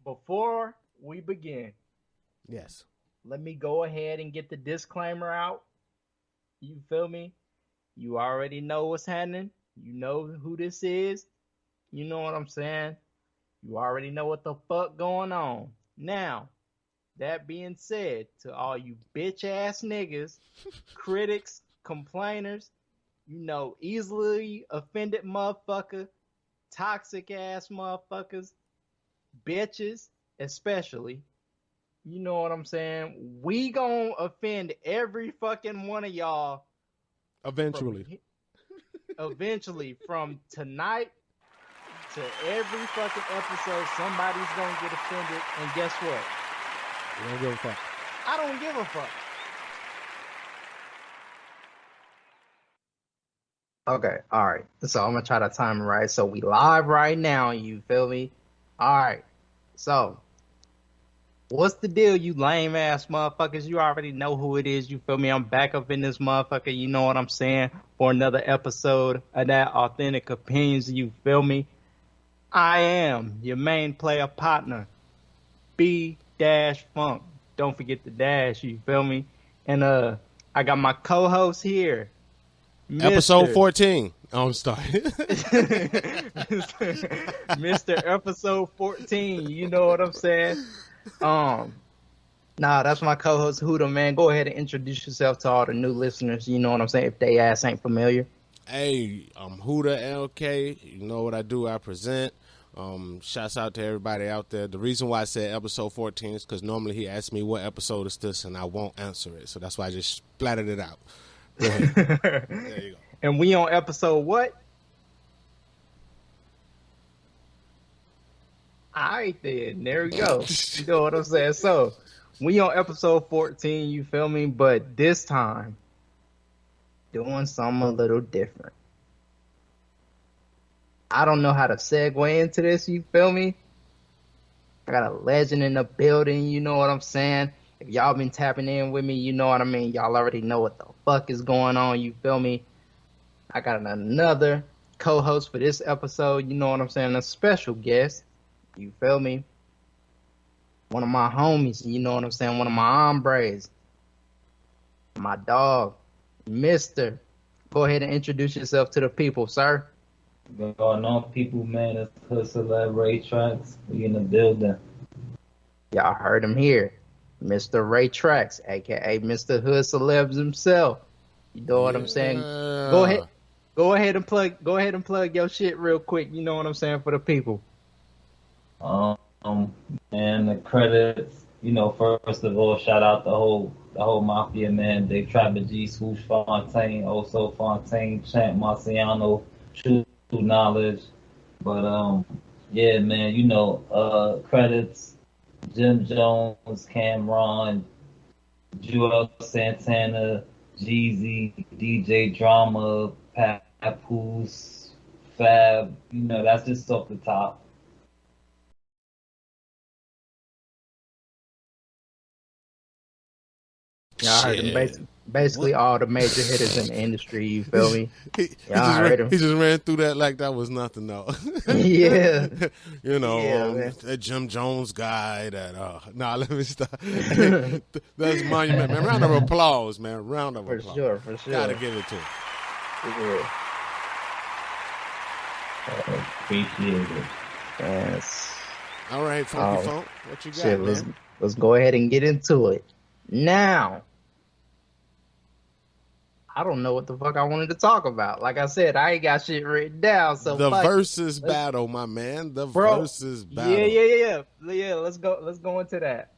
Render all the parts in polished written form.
Before we begin, Yes. let me go ahead and get the disclaimer out. You feel me? You already know what's happening. You know who this is. You know what I'm saying? You already know what the fuck going on. Now, that being said, to all you bitch ass niggas, critics, complainers, easily offended motherfucker, toxic ass motherfuckers, bitches, especially. You know what I'm saying? We gonna offend every fucking one of y'all Eventually. from tonight to every fucking episode. Somebody's gonna get offended, and guess what? I don't give a fuck. I don't give a fuck. Okay, all right. So I'm gonna try to time it right. So we live right now. You feel me? All right. So what's the deal, you lame ass motherfuckers? You already know who it is. You feel me? I'm back up in this motherfucker. You know what I'm saying? For another episode of that Authentic Opinions. You feel me? I am your main player partner, B-Funk. Don't forget the dash. You feel me? And I got my co-host here. Episode 14. Oh, I'm sorry. Mr. Episode 14. You know what I'm saying? That's my co-host Huda, man. Go ahead and introduce yourself to all the new listeners. You know what I'm saying? If they ass ain't familiar. Hey, I'm Huda LK. You know what I do? I present. Shouts out to everybody out there. The reason why I said episode 14 is because normally he asks me what episode is this, and I won't answer it. So that's why I just splattered it out. Go ahead. There you go. And we on episode what? All right, then. There we go. You know what I'm saying? So, we on episode 14, you feel me? But this time, doing something a little different. I don't know how to segue into this, you feel me? I got a legend in the building, you know what I'm saying? If y'all been tapping in with me, you know what I mean? Y'all already know what the fuck is going on, you feel me? I got another co-host for this episode, you know what I'm saying? A special guest, you feel me? One of my homies, you know what I'm saying? One of my hombres. My dog, Mister. Go ahead and introduce yourself to the people, sir. Going on, people, man. It's Hood Celeb Ray Tracks. We in the building. Y'all heard him here. Mr. Ray Tracks, aka Mr. Hood Celebs himself. You know what I'm saying? Go ahead and plug your shit real quick. You know what I'm saying, for the people. And the credits, first of all, shout out the whole mafia, man. Big Trapper G, Swoosh Fontaine, Also Fontaine, Champ Marciano, True Knowledge. But yeah, man, credits, Jim Jones, Cameron, Joel Santana, Jeezy, DJ Drama, Papoose, Fab, that's just off the top. Yeah, I heard him basically all the major hitters in the industry, you feel me? He just ran through that like that was nothing, though. Yeah. That Jim Jones guy, let me stop. That's monument, man. Round of applause, man. Round of applause. For sure. Gotta give it to him. Yeah. Appreciate it. Yes. All right, Funky Funk, what you got, man? Let's go ahead and get into it. Now, I don't know what the fuck I wanted to talk about. Like I said, I ain't got shit written down. So the versus battle, my man. The versus battle. Yeah. Let's go into that.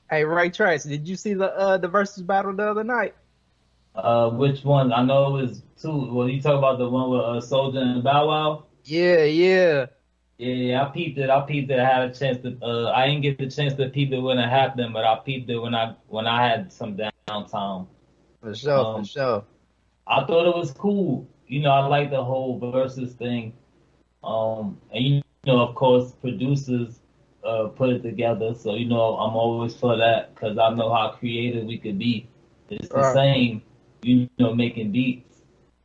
Hey, Ray Trace, did you see the versus battle the other night? Which one? I know it was two. Well, you talk about the one with Soulja and Bow Wow? Yeah. Yeah, I peeped it. I had a chance to. I didn't get the chance to peep it when it happened, but I peeped it when I had some downtime. For sure. I thought it was cool. I like the whole versus thing. And of course, producers put it together. So I'm always for that because I know how creative we could be. It's the same, making beats.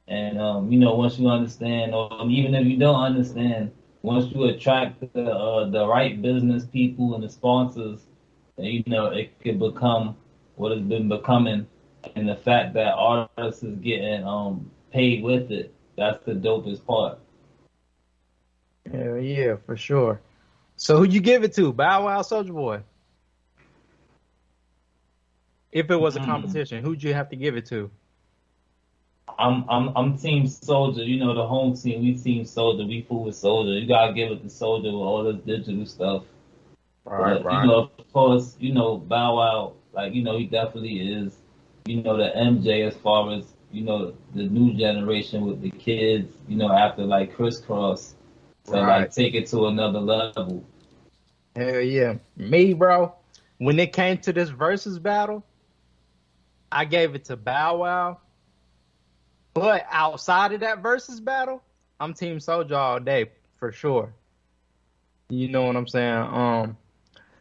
And once you understand, or even if you don't understand, once you attract the right business people and the sponsors, then, you know, it could become what it's been becoming. And the fact that artists is getting paid with it, that's the dopest part. Hell yeah, for sure. So who'd you give it to? Bow Wow, Soulja Boy? If it was a Hmm. competition, who'd you have to give it to? I'm Team Soldier. You know the home team. We Team Soldier. We fool with Soldier. You gotta give it to Soldier with all this digital stuff. Right, But you right. know, of course, you know Bow Wow. Like you know, he definitely is. You know the MJ as far as you know the new generation with the kids. You know after like crisscross to Right. like take it to another level. Hell yeah. Me, bro, when it came to this versus battle, I gave it to Bow Wow. But outside of that versus battle, I'm Team Soldier all day for sure. You know what I'm saying?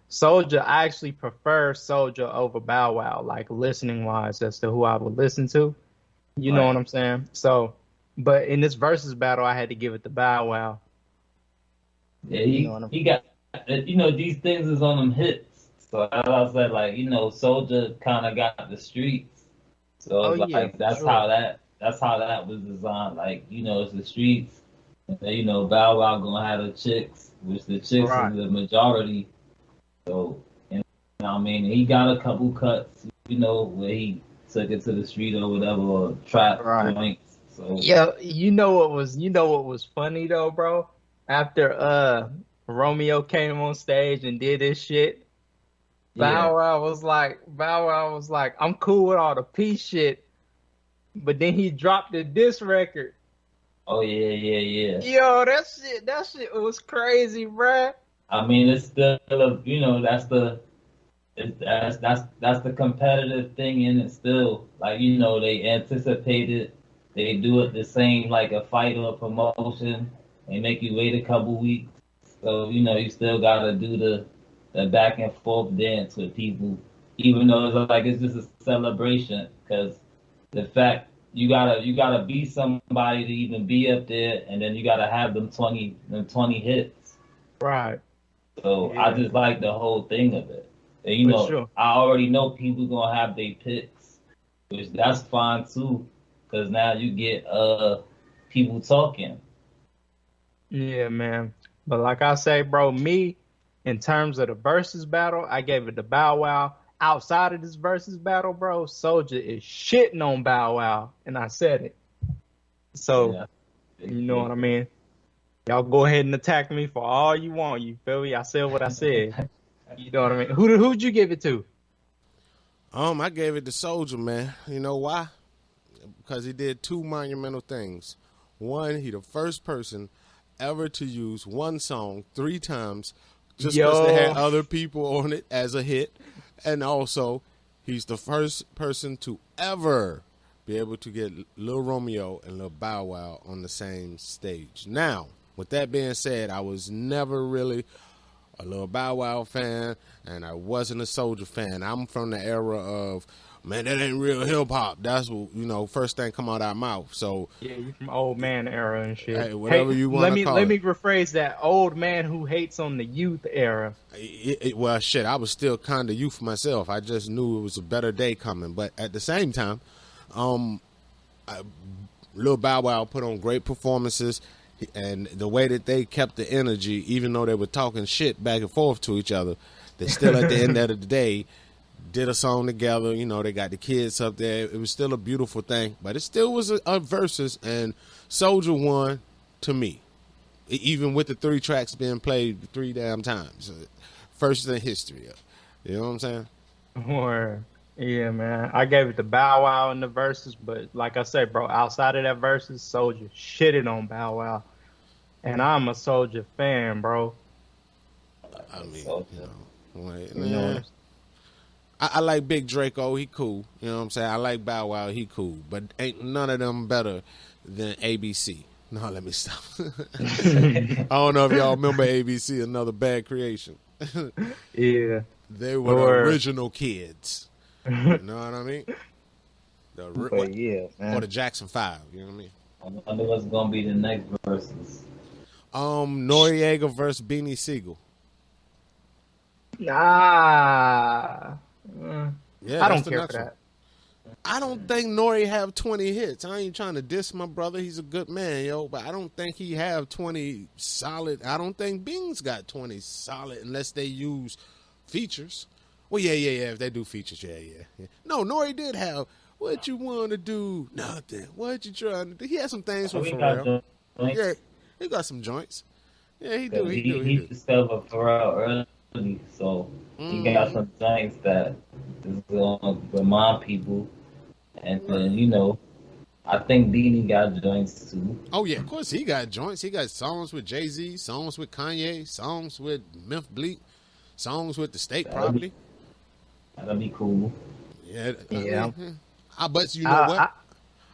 Soldier, I actually prefer Soldier over Bow Wow, like listening wise, as to who I would listen to. You know what Right. I'm saying? So, but in this versus battle, I had to give it to Bow Wow. Yeah, You know what I'm? he got you know these things is on them hits. So as I said, like you know, Soldier kind of got the streets. So Oh it's yeah, like for sure. that's how that was designed. Like you know, it's the streets. And then, you know, Bow Wow gonna have the chicks, which the chicks is Right, the majority. So you know, what I mean, he got a couple cuts. You know, where he took it to the street or whatever, or trap right. joints. So Yeah, you know what was funny though, bro? After Romeo came on stage and did his shit, yeah. Bow Wow was like, I'm cool with all the peace shit, but then he dropped the diss record. Oh yeah, yeah, yeah. Yo, that shit was crazy, bruh. I mean, it's still you know that's the competitive thing in it still. Like, you know, they anticipate it. They do it the same like a fight or a promotion. They make you wait a couple weeks. So, you know, you still gotta do the back and forth dance with people. Even though it's like it's just a celebration. Cause the fact you gotta be somebody to even be up there, and then you gotta have them 20 hits. Right. So I Yeah, just like the whole thing of it. And, you for know, sure. I already know people gonna have their picks, which that's fine too, because now you get people talking. Yeah, man. But like I say, bro, me, in terms of the versus battle, I gave it to Bow Wow. Outside of this versus battle, bro, Soldier is shitting on Bow Wow, and I said it. So, Yeah, you know what big I mean? Y'all go ahead and attack me for all you want. You feel me? I said what I said. You know what I mean? Who'd you give it to? I gave it to Soldier, man. You know why? Because he did two monumental things. One, he the first person ever to use one song three times just because they had Yo, other people on it as a hit. And also, he's the first person to ever be able to get Lil Romeo and Lil Bow Wow on the same stage. Now, with that being said, I was never really a Lil Bow Wow fan, and I wasn't a Soldier fan. I'm from the era of, man, that ain't real hip hop. That's what, first thing come out our mouth. So, yeah, you from old man era and shit. hey, Hey, whatever you want let to me call let it. me rephrase that. Old man who hates on the youth era. Well, shit, I was still kind of youth myself. I just knew it was a better day coming. But at the same time, um, Lil Bow Wow put on great performances, and the way that they kept the energy, even though they were talking shit back and forth to each other, they still at the end of the day did a song together. You know, they got the kids up there. It was still a beautiful thing, but it still was a versus, and Soldier won to me, even with the three tracks being played three damn times. First in history. You know what I'm saying? Or yeah, man. I gave it to Bow Wow in the verses, but like I said, bro, outside of that verses, Soldier shitted on Bow Wow, and I'm a Soldier fan, bro. I mean, Soldier. like, You know what nah. I'm I like Big Draco. He cool. You know what I'm saying? I like Bow Wow. He cool. But ain't none of them better than ABC. No, let me stop. saying? I don't know if y'all remember ABC, another bad creation. Yeah. They were the Or original kids. You know what I mean? What? but yeah, Or man. the Jackson 5. You know what I mean? I wonder what's gonna be the next verses. Noriega versus Beanie Siegel. Nah. Yeah, I that's don't the care next for one. that. I don't think Nori have 20 hits. I ain't trying to diss my brother. He's a good man, yo. But I don't think he have 20 solid. I don't think Bing's got 20 solid unless they use features. Well, yeah. If they do features, yeah. No, Nori did have What You Want to Do? Nothing. What You Trying to Do? He had some things with We got Pharrell. joints. Yeah, he got some joints. Yeah, he do. Cause He do. he discovered Pharrell early, so he got Mm-hmm. some things that is gonna remind people. And Right. then, I think Beanie got joints too. Oh yeah, of course he got joints. He got songs with Jay-Z, songs with Kanye, songs with Memphis Bleak, songs with the state That'll property. That'll be cool. Yeah, Yeah. but you know what?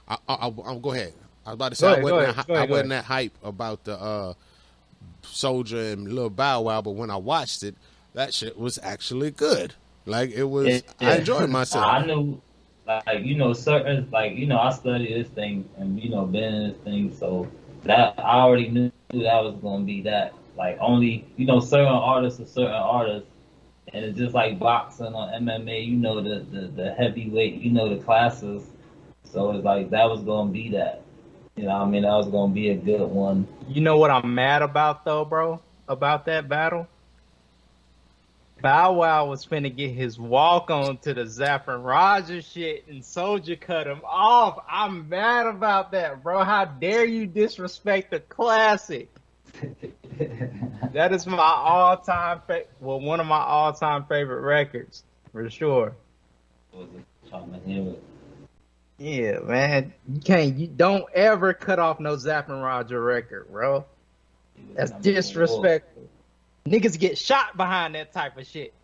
I, I'll go ahead. I was about to say I Go wasn't ahead. that hype about the Soldier and Lil Bow Wow, but when I watched it, that shit was actually good. Like it was, I enjoyed myself. I knew, certain, I studied this thing and, been in this thing, so that I already knew that was going to be that. Like, only, certain artists are certain artists, and it's just like boxing or MMA, the heavyweight, the classes. So it's like that was going to be that. That was going to be a good one. You know what I'm mad about though, bro? About that battle? Bow Wow was finna get his walk on to the Zaffron Rogers shit, and Soldier cut him off. I'm mad about that, bro. How dare you disrespect the classic? That is my all-time one of my all-time favorite records for sure. Trying to hear it. Yeah, man. You don't ever cut off no Zaffron Roger record, bro. That's disrespectful. Niggas get shot behind that type of shit.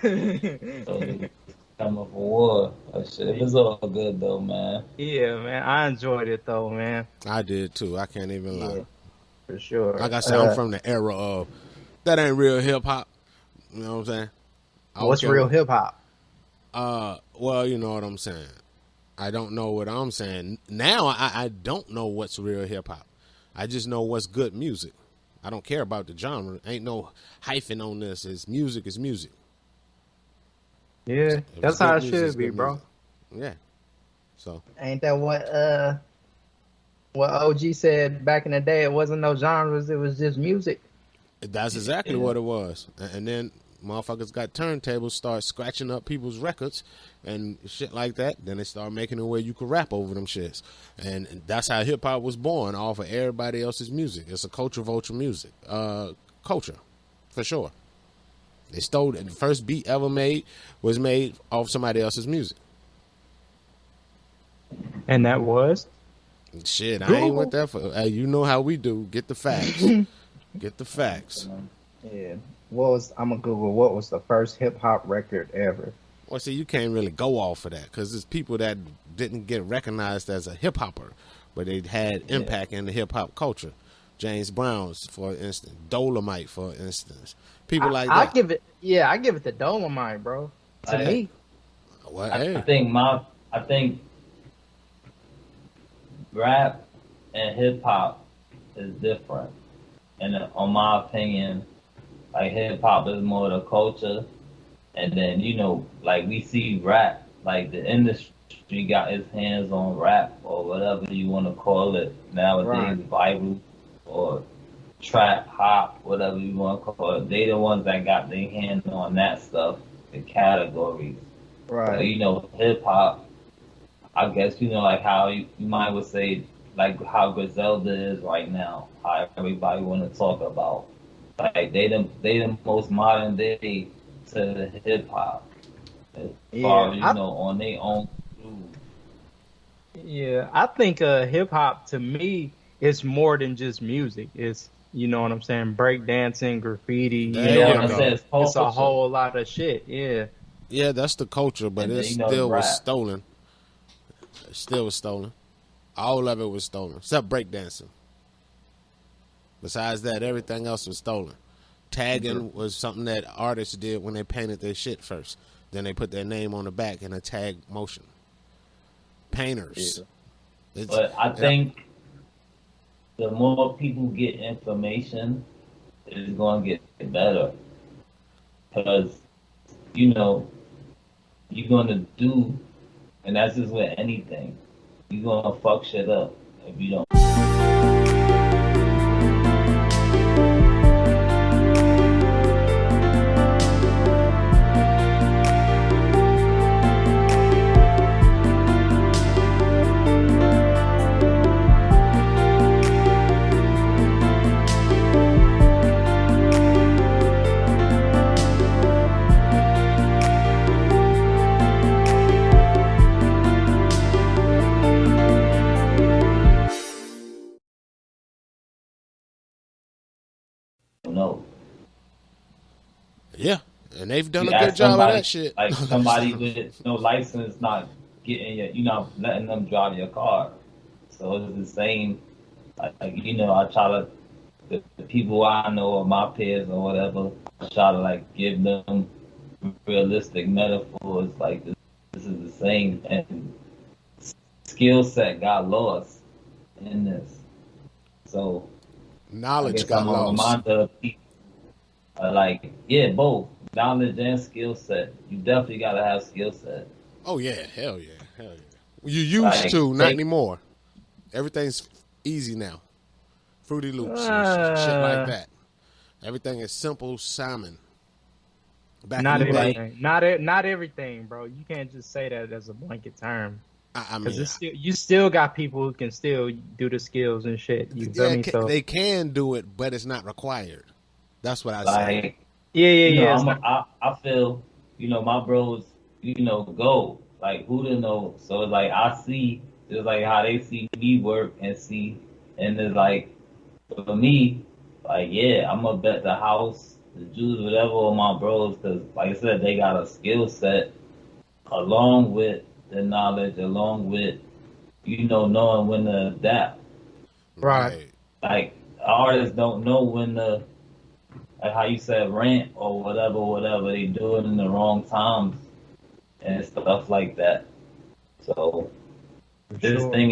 So coming for war. It was all good though, man. Yeah, man. I enjoyed it though, man. I did too. I can't even lie. For sure. Like I said, I'm from the era of that ain't real hip hop. You know what I'm saying? What's real hip hop? Well, you know what I'm saying. I don't know what I'm saying. Now I don't know what's real hip hop. I just know what's good music. I don't care about the genre. Ain't no hyphen on this. It's music is music. Yeah, that's how it should be, bro. Yeah. So ain't that what OG said back in the day? It wasn't no genres, it was just music. That's exactly what it was. And then motherfuckers got turntables, start scratching up people's records and shit like that. Then they start making it where you could rap over them shits. And that's how hip hop was born, off of everybody else's music. It's a culture vulture music. Culture, for sure. They stole it. The first beat ever made was made off somebody else's music. And that was? Shit, I ain't with that for. You know how we do. Get the facts. Get the facts. Yeah. I'm gonna Google what was the first hip hop record ever. Well, see, you can't really go off of that because there's people that didn't get recognized as a hip hopper, but they had impact in the hip hop culture. James Brown's, for instance, Dolomite, for instance, people like that. I give it to Dolomite, bro. To me, well, I think rap and hip hop is different, and on my opinion, like hip hop is more the culture, and then like we see rap, like the industry got its hands on rap or whatever you want to call it nowadays, Bible or trap hop, whatever you want to call it. They the ones that got their hands on that stuff, the categories. Right. So, hip hop, I guess like how you might would say like how Griselda is right now, how everybody want to talk about. Like they the most modern day to the hip hop, as far as on their own. Yeah, I think hip hop to me is more than just music. It's you know what I'm saying, breakdancing, graffiti. It's a whole lot of shit. Yeah. Yeah, that's the culture, but it still was stolen. It still was stolen. All of it was stolen, except breakdancing. Besides that, everything else was stolen. Tagging was something that artists did when they painted their shit first. Then they put their name on the back in a tag motion. Painters. But I think the more people get information, it's going to get better. Because, you know, you're going to do, and that's just with anything, you're going to fuck shit up if you don't. No. Yeah, and they've done You a good ask job of somebody, that shit. like somebody with no license not getting your, you're not letting them drive your car. So it's the same. Like you know, I try to the people I know or my peers or whatever, I try to like give them realistic metaphors. Like this is the same, and skill set got lost in this. So I Knowledge guess got I'm a lost. reminder of people. Like, yeah, both knowledge and skill set. You definitely gotta have skill set. Oh yeah, hell yeah, hell yeah. You used Like, to, not anymore. Everything's easy now. Fruity Loops and shit like that. Everything is simple salmon. Back in Not the day, everything. Not everything, bro. You can't just say that as a blanket term. I mean, Because you still got people who can still do the skills and shit. You feel me? So they can do it, but it's not required. That's what I say. like, yeah, you know, yeah. I feel, you know, my bros, you know, go like who to know. So it's like I see, it's like how they see me work and see, and it's like for me, like yeah, I'm gonna bet the house, the Jews, whatever on my bros, because like I said, they got a skill set along with the knowledge, along with you know knowing when to adapt. Right. Right. Like artists don't know when to, like how you said, rant or whatever. They do it in the wrong times and stuff like that. So this Sure. thing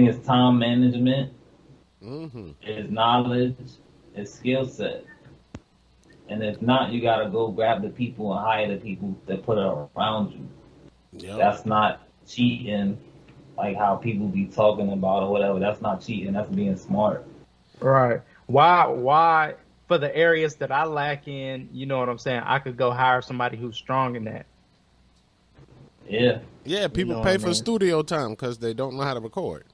is time management, Mm-hmm. is knowledge, is skill set. And if not, you gotta go grab the people and hire the people that put it around you. Yep. That's not cheating, like how people be talking about or whatever. That's not cheating. That's being smart. Right. Why for the areas that I lack in, you know what I'm saying? I could go hire somebody who's strong in that. Yeah. Yeah, people know what pay I for mean? studio time because they don't know how to record.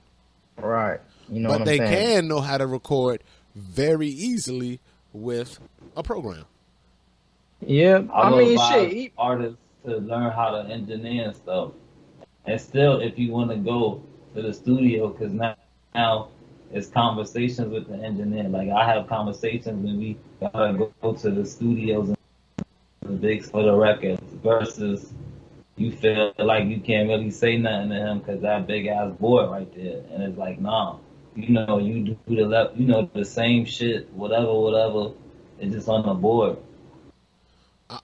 Right. You know what But I'm they saying? can know how to record very easily with a program. Yeah. I I would mean advise shit. artists to learn how to engineer and stuff. And still, if you want to go to the studio, because now it's conversations with the engineer. Like I have conversations when we gotta go to the studios and the big for the records versus you feel like you can't really say nothing to him because that big ass board right there. And it's like, nah, you know, you do you know, the same shit, whatever. It's just on the board.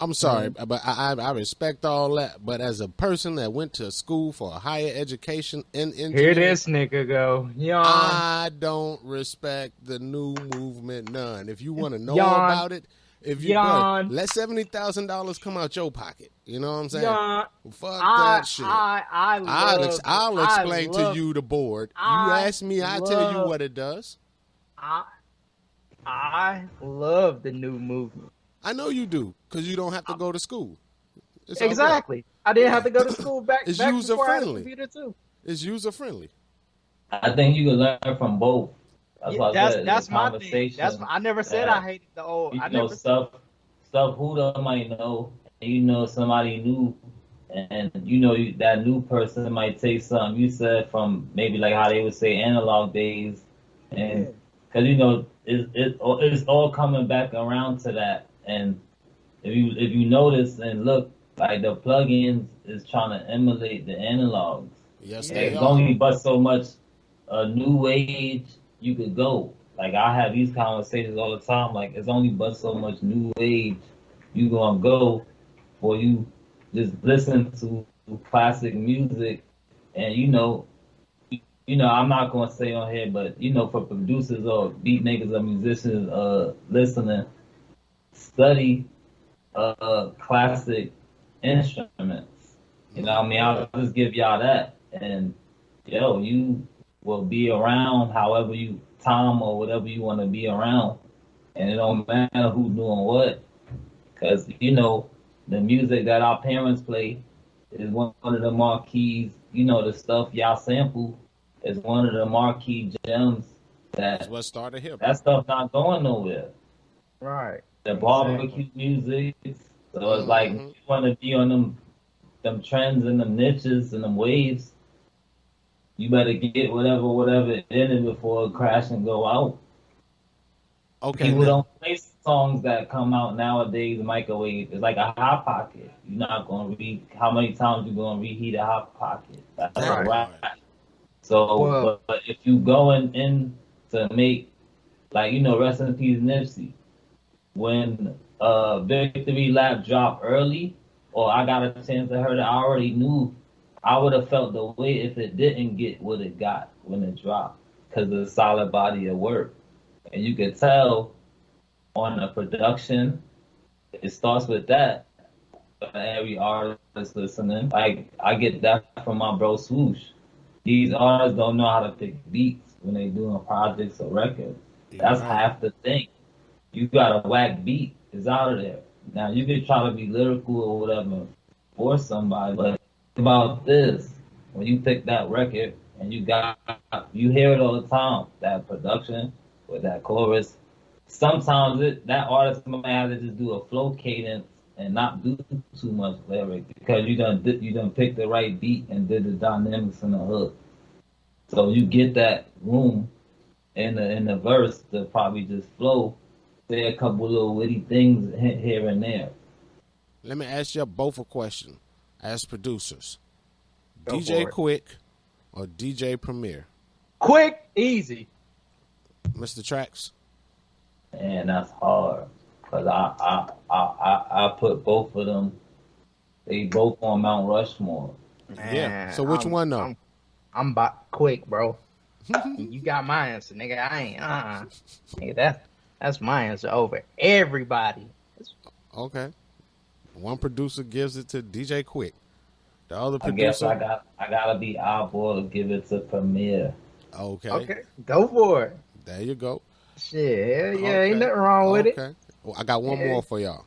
I'm sorry, but I respect all that. But as a person that went to school for a higher education in Here engineering, this nigga go. Yawn. I don't respect the new movement none. If you want to know Yawn. about it, if you Yawn. let $70,000 come out your pocket, you know what I'm saying? Yawn. Fuck I that shit. I'll explain to you the board. You ask me, I tell you what it does. I love the new movement. I know you do, because you don't have to go to school. It's all good. Exactly. I didn't have to go to school back It's before I had a user-friendly. computer too. It's user friendly. I think you can learn from both. That's what I said. That's The my thing. conversation. I never said I hated the old. You I know never stuff Huda might know, and you know somebody new, and you know that new person might take something you said from maybe like how they would say analog days, and because you know it's all coming back around to that. And if you notice and look, like the plugins is trying to emulate the analogs. Yes, Yeah. they It's are. only but so much new age you could go. Like I have these conversations all the time. Like it's only but so much new age you gonna go for you just listen to classic music, and you know I'm not gonna say on here, but for producers or beat makers or musicians listening, study classic instruments. What I mean? I'll just give y'all that. And you will be around however you time or whatever you want to be around. And it don't matter who's doing what. Because, the music that our parents play is one of the marquees, the stuff y'all sample is one of the marquee gems That's that what started hip that hop. stuff not going nowhere. Right. The Exactly. barbecue music. So it's like if Hmm. you want to be on them trends and them niches and them waves, you better get whatever in it before it crash and go out. Okay, People now don't play songs that come out nowadays microwave. It's like a hot pocket. You're not gonna read how many times you gonna reheat a hot pocket. That's a that Right. wrap. part. So, Well, but if you going in to make like rest in peace Nipsey. When Victory Lap dropped early, or I got a chance to hear it, I already knew I would have felt the way if it didn't get what it got when it dropped, because of the solid body of work. And you could tell on the production, it starts with that. For every artist listening, like I get that from my bro Swoosh. These artists don't know how to pick beats when they doing projects or records. You're That's right. half the thing. You got a whack beat, it's out of there. Now you can try to be lyrical or whatever for somebody, but about this, when you pick that record and you hear it all the time, that production with that chorus. Sometimes that artist might have to just do a flow cadence and not do too much lyric because you done picked the right beat and did the dynamics in the hook. So you get that room in the verse to probably just flow, say a couple little witty things here and there. Let me ask you both a question as producers. go DJ for it. Quick or DJ Premier? Quick, easy. Mr. Tracks? And that's hard because I put both of them. They both on Mount Rushmore. Yeah. Man, So which one though? I'm about quick, bro. You got my answer, nigga. I ain't nigga, that's my answer over everybody. Okay. One producer gives it to DJ Quick. The other I guess producer, I gotta be eyeball to give it to Premier. okay. Okay, go for it. There you go. Shit, hell yeah, ain't Okay. nothing wrong with it. Okay. Well, I got one Yeah. more for y'all.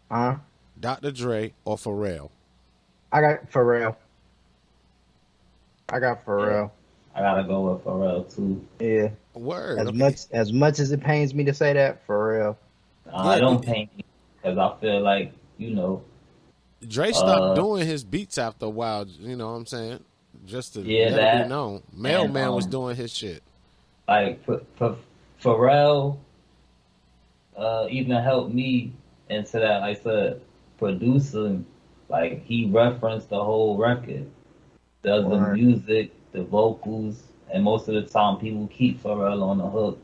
Uh, Dr. Dre or Pharrell? I got Pharrell. I got Yeah, Pharrell. I gotta go with Pharrell too. Yeah. Word. As Okay. much as it pains me to say that, Pharrell. I Yeah, don't paint me because I feel like Dre stopped uh, doing his beats after a while, you know what I'm saying? Just to yeah, let it be that known. and Mailman was doing his shit. like Pharrell even helped me into that. Like I said, producing, like he referenced the whole record, does the Right. music, the vocals, and most of the time people keep Pharrell on the hook.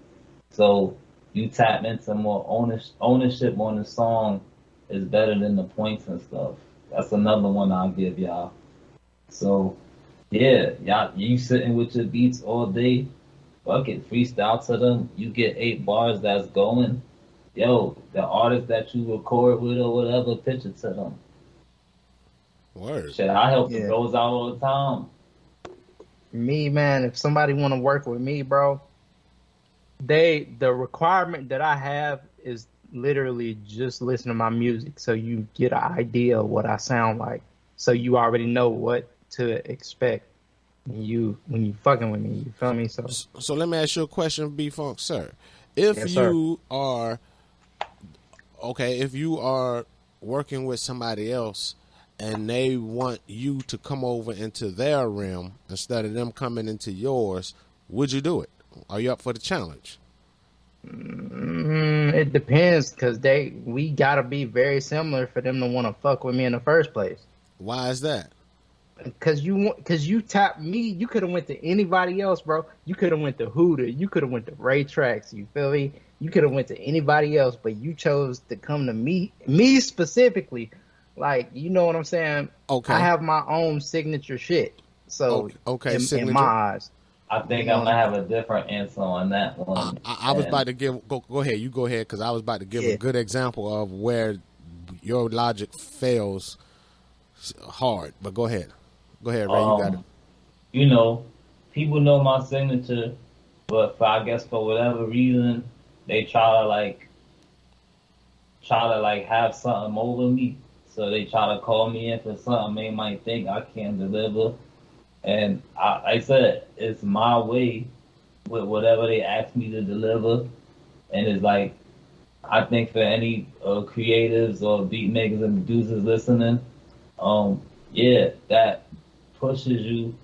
So you tap into more ownership on the song is better than the points and stuff. That's another one I'll give y'all. So yeah, y'all, you sitting with your beats all day, fuck it, freestyle to them. You get 8 bars that's going. Yo, the artist that you record with or whatever, pitch it to them. Word. Shit, I help the Yeah. bros out all the time. Me, man, if somebody want to work with me, bro, the requirement that I have is literally just listen to my music so you get an idea of what I sound like. So you already know what to expect when you fucking with me, you feel me? So So let me ask you a question, B Funk, sir. If yes, sir. you are if you are working with somebody else and they want you to come over into their realm instead of them coming into yours, would you do it? Are you up for the challenge? It depends because we gotta be very similar for them to want to fuck with me in the first place. Why is that? Cause you tapped me, you could have went to anybody else, bro. You could have went to Huda, you could have went to Ray Tracks. You feel me? You could have went to anybody else, but you chose to come to me specifically. Like, you know what I'm saying? I Okay. have my own signature shit. So Okay, in my signature. eyes, I think You know I'm what gonna have a different answer on that one. I was about to give go ahead. You go ahead because I was about to give a Yeah. good example of where your logic fails hard. But go ahead, Ray. You got it. Um, you know, people know my signature, but I guess for whatever reason, they try to like have something over me. So they try to call me in for something they might think I can't deliver. And I said, it's my way with whatever they ask me to deliver. And it's like, I think for any creatives or beat makers and producers listening, yeah, that pushes you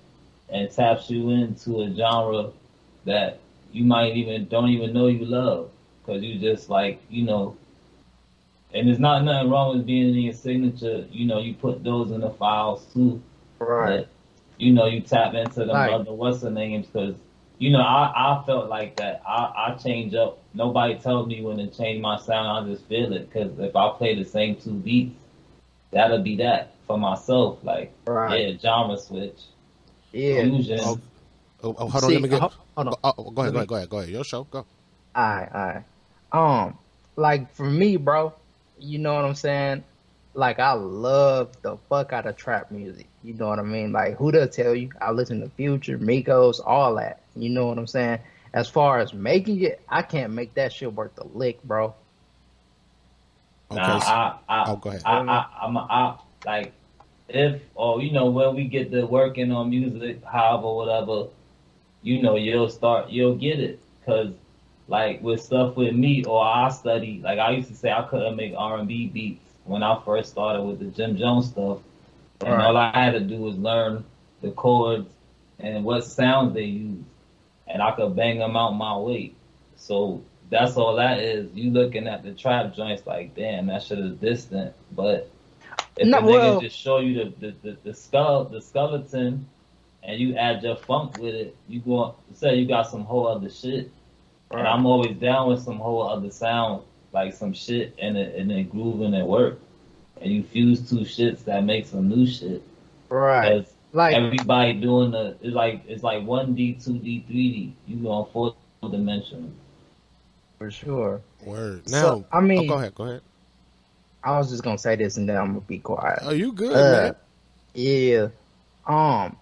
and taps you into a genre that you might even don't even know you love because you just like and there's not nothing wrong with being in your signature. You put those in the files too, Right. but you tap into them Like, other what's the names because I felt like that. I change up. Nobody tells me when to change my sound. I just feel it because if I play the same two beats, that'll be that for myself. Like, right. yeah, genre switch, Yeah. Oh, fusion. hold on. Let See, me get. hold on. Go Let me. ahead. Go ahead. Your show. Go. Alright. Like for me, bro, you know what I'm saying? Like I love the fuck out of trap music. You know what I mean? Like who does tell you? I listen to Future, Migos, all that. You know what I'm saying? As far as making it, I can't make that shit worth a lick, bro. Okay. Now, Oh, go ahead. Feel me? like if or when we get to working on music, however, whatever, you'll get it. Cause like with stuff with me or I study, like I used to say I couldn't make R&B beats when I first started with the Jim Jones stuff. And Right. all I had to do was learn the chords and what sounds they use. And I could bang them out my way. So that's all that is. You looking at the trap joints like, damn, that shit is distant. But if a No, nigga well, just show you the skeleton and you add your funk with it, you go say you got some whole other shit. And right, I'm always down with some whole other sound, like some shit and it groove and it work. And you fuse two shits that make some new shit. right. Cause Like everybody doing it's like 1D, 2D, 3D. You going four dimensional. for sure. Word. So Now. I Oh, go mean, ahead. Go ahead. I was just gonna say this and then I'm gonna be quiet. Oh, you good, Uh, man? yeah. Um,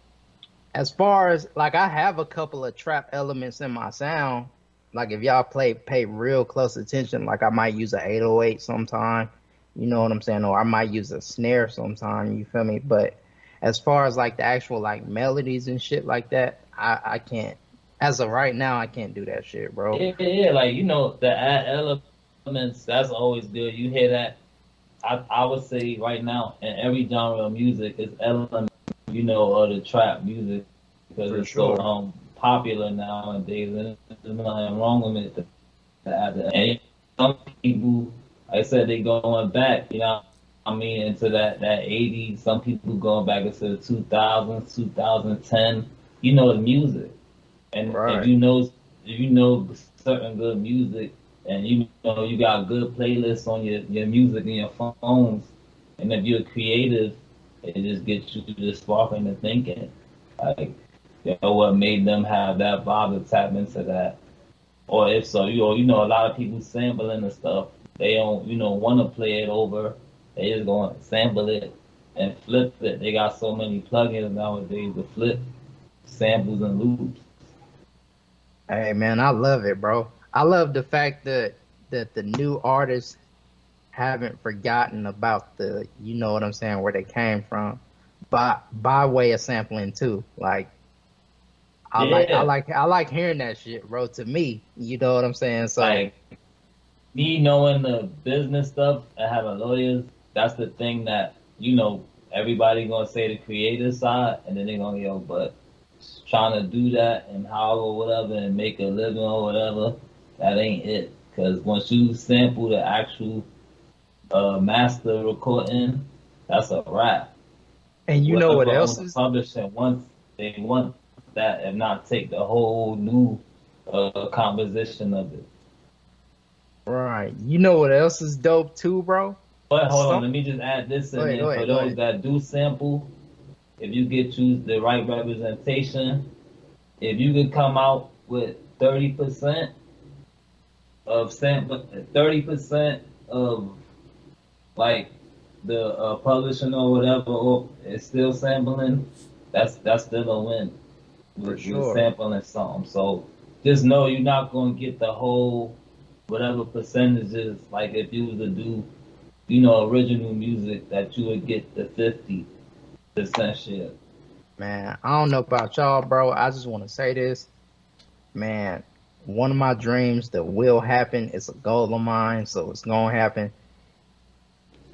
as far as like I have a couple of trap elements in my sound. Like if y'all pay real close attention, like I might use a 808 sometime, you know what I'm saying, or I might use a snare sometime, you feel me? But as far as like the actual like melodies and shit like that, I can't. As of right now, I can't do that shit, bro. Yeah, like the add elements. That's always good. You hear that? I would say right now in every genre of music is elements. Of the trap music because For it's so sure. popular nowadays, and there's nothing wrong with it. And some people, like I said, they going back. I mean, into that 80s. Some people going back into the 2000s, 2010. The music, and if Right. you know certain good music, and you got good playlists on your music in your phones, and if you're creative, it just gets you to spark into thinking. Like, what made them have that vibe to tap into that. Or if so, a lot of people sampling the stuff. They don't, want to play it over. They just going to sample it and flip it. They got so many plugins nowadays to flip samples and loops. Hey man, I love it, bro. I love the fact that the new artists haven't forgotten about the, you know what I'm saying, where they came from, by way of sampling too. Like Yeah, I like hearing that shit, bro. To me, you know what I'm saying. So like me knowing the business stuff and having lawyers, that's the thing that, everybody gonna say the creative side and then they gonna but trying to do that and however whatever and make a living or whatever, that ain't it. Cause once you sample the actual master recording, that's a wrap. and you know what Whoever else owns the is publishing wants they want that and not take the whole new composition of it. right? You know what else is dope too, bro? But hold on, Some let me just add this in go there. For ahead, go those ahead. that do sample, if you get choose the right representation, if you could come out with 30% of sample, 30% of like the publishing or whatever, or it's still sampling, that's still a win For with sure. sampling something. So just know you're not gonna get the whole whatever percentages. Like if you was to do, original music, that you would get the 50% share. Man, I don't know about y'all, bro. I just want to say this. Man, one of my dreams that will happen, it's a goal of mine, so it's gonna happen.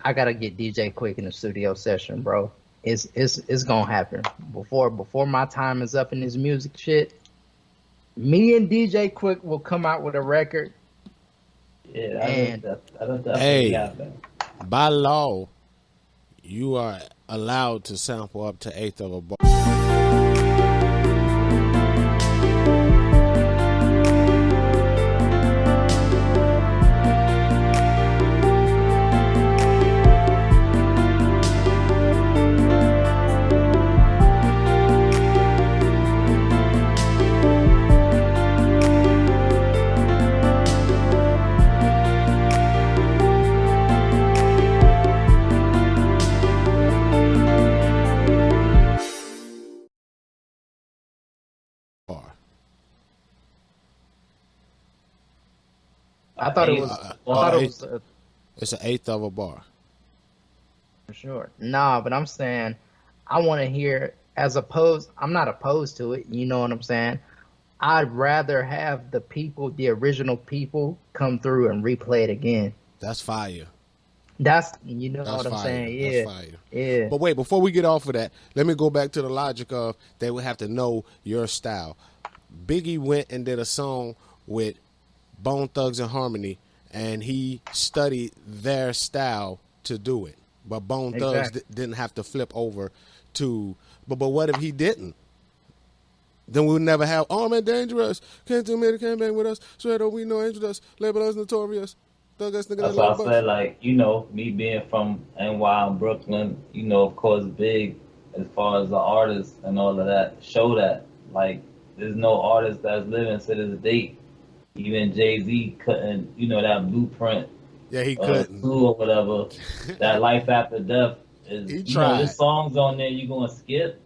I gotta get DJ Quick in the studio session, bro. It's gonna happen. Before my time is up in this music shit, me and DJ Quick will come out with a record. Yeah, And that'll definitely Hey, happen. by law, you are allowed to sample up to eighth of a bar. I thought it Eighth was I thought it bar. was It's an eighth of a bar. for sure. Nah, but I'm saying I want to hear as opposed. I'm not opposed to it. You know what I'm saying? I'd rather have the people, the original people, come through and replay it again. That's fire. That's you know That's what I'm fire. saying? That's Yeah, fire. yeah, But wait, before we get off of that, let me go back to the logic of they would have to know your style. Biggie went and did a song with Bone Thugs and Harmony, and he studied their style to do it. But Bone Thugs exactly. didn't have to flip over to. But what if he didn't? Then we would never have Armed and Dangerous. Can't do me, can't bang with us. Straight up, we know Angel us. Label us notorious. Thug us, nigga that That's why I love us. said, like, me being from NY and Brooklyn, of course, big as far as the artists and all of that, show that. Like, there's no artist that's living to this date. Even Jay-Z couldn't, that blueprint, Yeah, he couldn't. two or whatever, that life after death is, He there's tried. songs on there you're going to skip,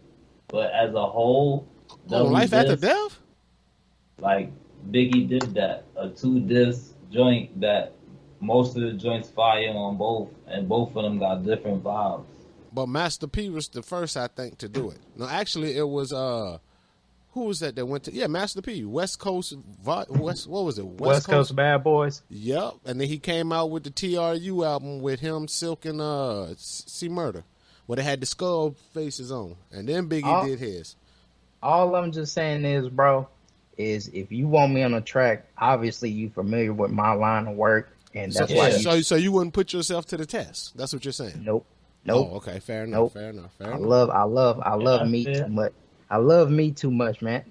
but as a whole, On double Life After disc, Death? like, Biggie did that, a two disc joint that most of the joints fire on both, and both of them got different vibes. But Master P was the first, I think, to do it. No, actually, it was who was that went to? Yeah, Master P, West Coast, West. What was it? West West Coast. Coast Bad Boys. Yep, and then he came out with the TRU album with him, Silk, and C Murder, where they had the skull faces on, and then Biggie All, did his. all I'm just saying is, bro, is if you want me on a track, obviously you familiar with my line of work, and So, that's why Yeah, you. so you wouldn't put yourself to the test. That's what you're saying. Nope, nope, Oh, okay, fair enough, nope. fair enough, fair I enough. love, I love, I yeah, love that's meat too fair. much. I love meat too much, man.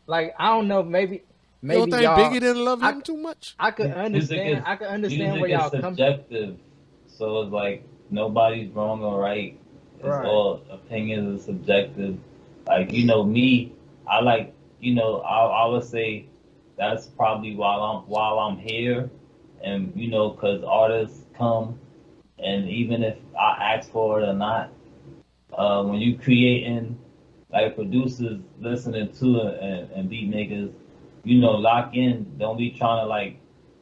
Like I don't know, You don't maybe think Biggie y'all. didn't love I, him too much? I could Music understand. is I could understand music where is y'all come. subjective, so it's like nobody's wrong or right. It's Right. all opinions are subjective. Like me, I like I would say that's probably while I'm here, and because artists come, and even if I ask for it or not, when you creating, like producers listening to it, and beat makers, lock in. Don't be trying to like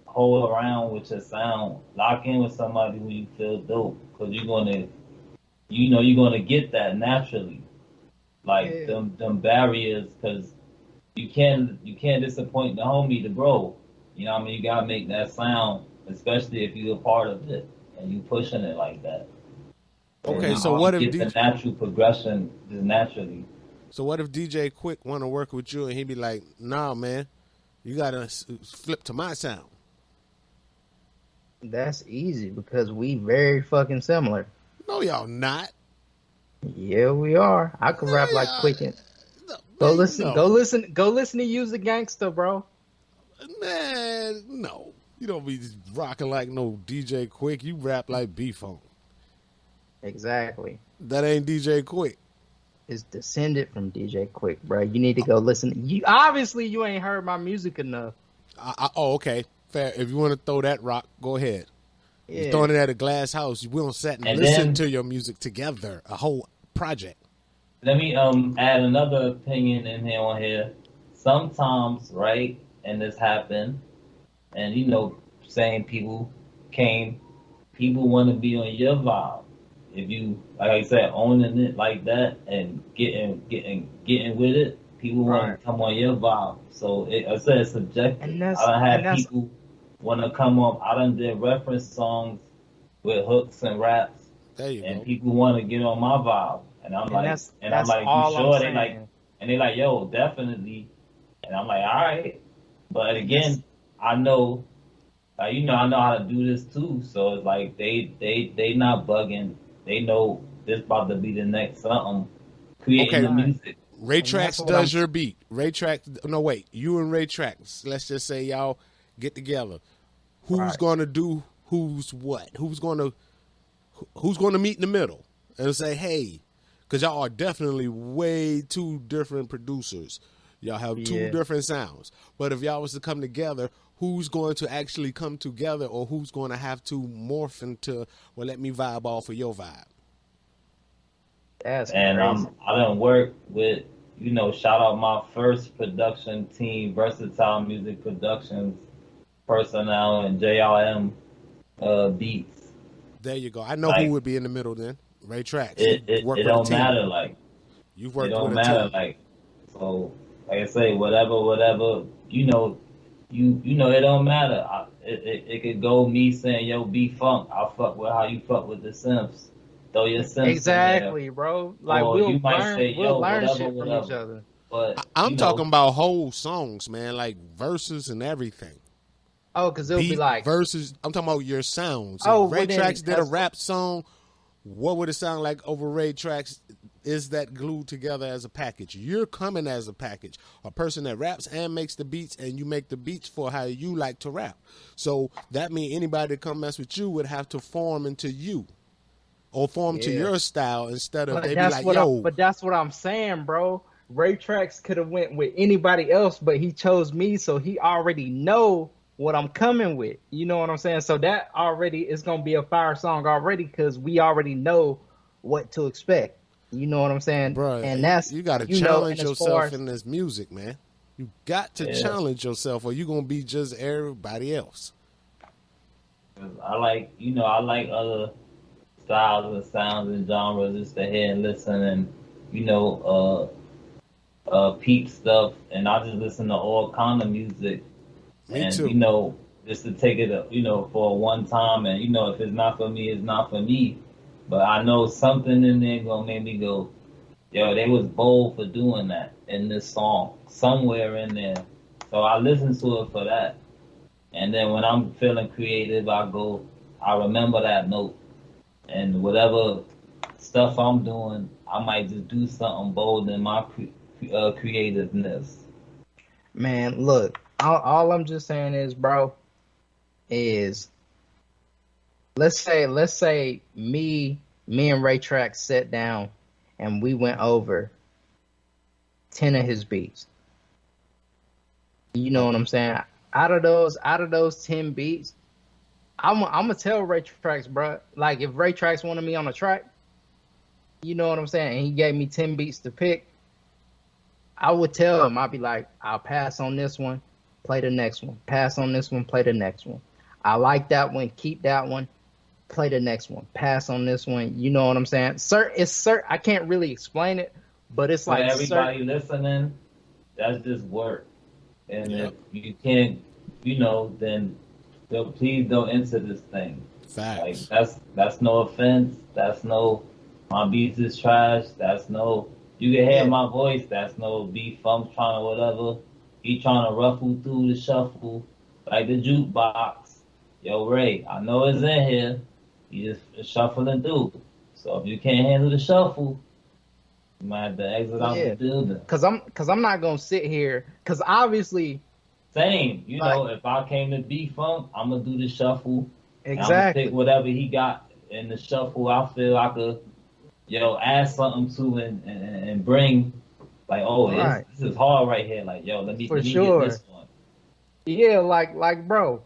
hold around with your sound. Lock in with somebody who you feel dope, because you're gonna get that naturally. Like Yeah. them barriers, because you can't disappoint the homie, the bro. You know what I mean? You gotta make that sound, especially if you're a part of it and you pushing it like that. Okay, And Nah, so you what if get the DJ? natural progression just naturally. So what if DJ Quick want to work with you and he be like, "Nah, man, you gotta flip to my sound." that's easy because we very fucking similar. No, y'all not. Yeah, we are. I could rap like Yeah, Quick and no, go man, listen, go no, listen, go listen to Use a Gangster, bro. man, no. You don't be rocking like no DJ Quick. You rap like B Funk. Exactly. That ain't DJ Quick. is descended from DJ Quick, bro. You need to go listen. You obviously you ain't heard my music enough. Oh, okay. Fair. If you want to throw that rock, go ahead. Yeah. You're throwing it at a glass house. We don't sit and listen to your music together, a whole project. Let me add another opinion in here on here. Sometimes, right, and this happened, and you know, saying people want to be on your vibe. If you, like I said, owning it like that and getting with it, people want to come on your vibe. So I said it's subjective. I done had people want to come up. I done did reference songs with hooks and raps, and people want to get on my vibe. And I'm like, you sure? They like, and they like, yo, definitely. And I'm like, all right. But again, I know, I know how to do this too. So it's like they not bugging. They know this about to be the next something. Creating the music. Ray Trax does your beat. Ray Trax. No, wait. You and Ray Trax. Let's just say y'all get together. Who's going to do who's what? Who's going to meet in the middle and say, hey, because y'all are definitely way two different producers. Y'all have two different sounds. But if y'all was to come together, who's going to actually come together, or who's going to have to morph into, well, let me vibe off of your vibe? That's and crazy. I done work with, shout out my first production team, Versatile Music Productions personnel and JRM Beats. There you go. I know who would be in the middle then. Ray Trax. It don't matter. Like, you've worked it don't with a matter. team. Like, so like I say, whatever. It don't matter. It could go me saying, yo, B-Funk, I fuck with how you fuck with the Simps. Throw your Simps exactly, in there. bro. Like, or we'll you might say, yo, learn whatever, shit from each other. But I'm talking about whole songs, man, like verses and everything. Oh, because it'll be like verses. I'm talking about your sounds. Oh, if Ray Trax did a rap song, what would it sound like over Ray Trax? Is that glued together as a package? You're coming as a package, a person that raps and makes the beats, and you make the beats for how you like to rap. So that means anybody that come mess with you would have to form into you, or form to your style instead of they be like, yo. But that's what I'm saying, bro. Ray Trax could have went with anybody else, but he chose me, so he already know what I'm coming with. You know what I'm saying? So that already is gonna be a fire song already, because we already know what to expect. You know what I'm saying? Bro, and that's you got to challenge yourself in this music, man. You got to challenge yourself, or you're gonna be just everybody else. I like other styles and sounds and genres just to hear and listen, and peep stuff, and I just listen to all kind of music. Me too. Just to take it, for one time, and if it's not for me, it's not for me. But I know something in there gonna make me go, yo, they was bold for doing that in this song, somewhere in there. So I listen to it for that. And then when I'm feeling creative, I remember that note. And whatever stuff I'm doing, I might just do something bold in my creativeness. Man, look, all I'm just saying is, bro, is let's say me and Ray Trax sat down and we went over 10 of his beats. You know what I'm saying? Out of those 10 beats, I'm gonna tell Ray Trax, bro. Like, if Ray Trax wanted me on a track, you know what I'm saying, and he gave me 10 beats to pick, I would tell him, I'd be like, I'll pass on this one, play the next one. Pass on this one, play the next one. I like that one, keep that one. Play the next one. Pass on this one. You know what I'm saying? I can't really explain it, but it's like everybody listening, that's just work. And if you can't, then please don't enter this thing. Facts. Like, that's no offense. That's no, my beats is trash. That's no, you can hear my voice. That's no B-Funk trying to whatever. He trying to ruffle through the shuffle like the jukebox. Yo, Ray, I know it's in here. You just shuffling through. So if you can't handle the shuffle, you might have to exit out the building. Cause I'm not gonna sit here. Cause obviously, same. If I came to B-Funk, I'm gonna do the shuffle. Exactly. I'm gonna pick whatever he got in the shuffle. I feel I could add something to and bring like, oh, Right. this is hard right here. Like, yo, let For me get sure. this one. Yeah, bro,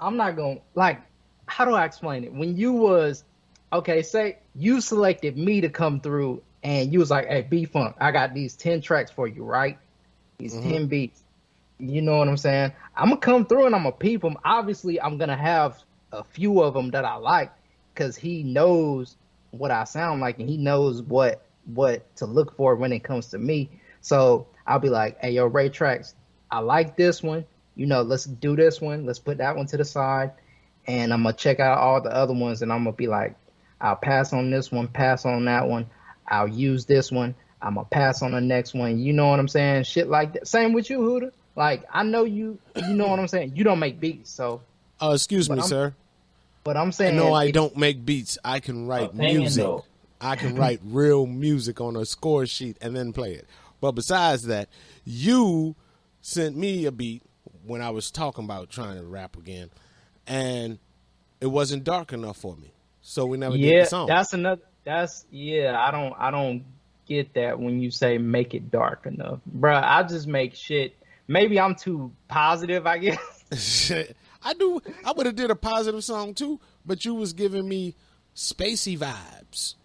I'm not gonna like. How do I explain it? When you was okay, say you selected me to come through, and you was like, "Hey, B Funk, I got these 10 tracks for you, right? These Mm-hmm. 10 beats." You know what I'm saying? I'm gonna come through and I'm gonna peep them. Obviously, I'm gonna have a few of them that I like because he knows what I sound like and he knows what to look for when it comes to me. So I'll be like, "Hey, yo, Ray Tracks, I like this one. Let's do this one. Let's put that one to the side, and I'm gonna check out all the other ones, and I'm gonna be like, I'll pass on this one, pass on that one. I'll use this one. I'm gonna pass on the next one. You know what I'm saying? Shit like that. Same with you, Huda. Like I know you know what I'm saying. You don't make beats, so Excuse but me, I'm sir. but I'm saying No, I if don't make beats. I can write Opinion, music. though. I can write real music on a score sheet and then play it. But besides that, you sent me a beat when I was talking about trying to rap again, and it wasn't dark enough for me. So we never did the yeah, song. I don't get that when you say make it dark enough. Bruh, I just make shit. Maybe I'm too positive, I guess. I would have did a positive song too, but you was giving me spacey vibes.